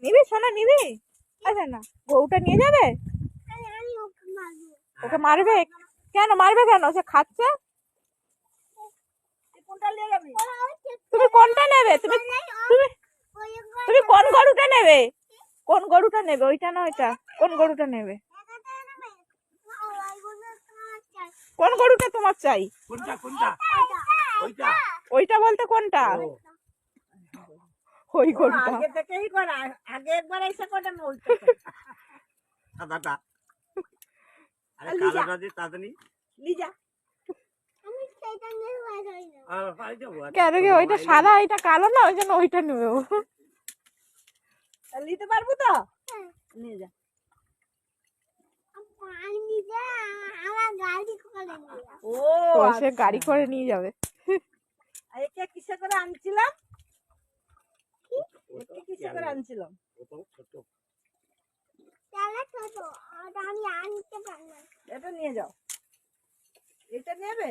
নিবি সোনা নিবি? আচ্ছা না, গরুটা নিয়ে যাবে? ওকে মারবে কেন? মারবে কেন? সে খাচ্ছে। তুমি কোনটা নেবে? তুমি তুমি তুমি কোন গরুটা নেবে? কোন গরুটা নেবে? ওইটা না ওইটা? কোন গরুটা নেবে? কোন গরুটা তোমার চাই? কোনটা কোনটা? ওইটা ওইটা বলতে কোনটা? ওই গরুটা। আগে থেকেই করা, আগে একবার এসে কটা নইতো সাদাটা। আরে লিজা। কালোটা দিয়ে তাড়াতাড়ি। লিজা আর পাই যাবো। কেন কি ওইটা সাদা এটা কালো না, ওই জন্য ওইটা নেবে ও। নিতে পারবো তো? নিয়ে যা। ও ও সে গাড়ি করে নিয়ে যাবে। একে কিসে করে আনছিলাম? একে কিসে করে আনছিলাম? এটা নিয়ে যাও। এটা নেবে?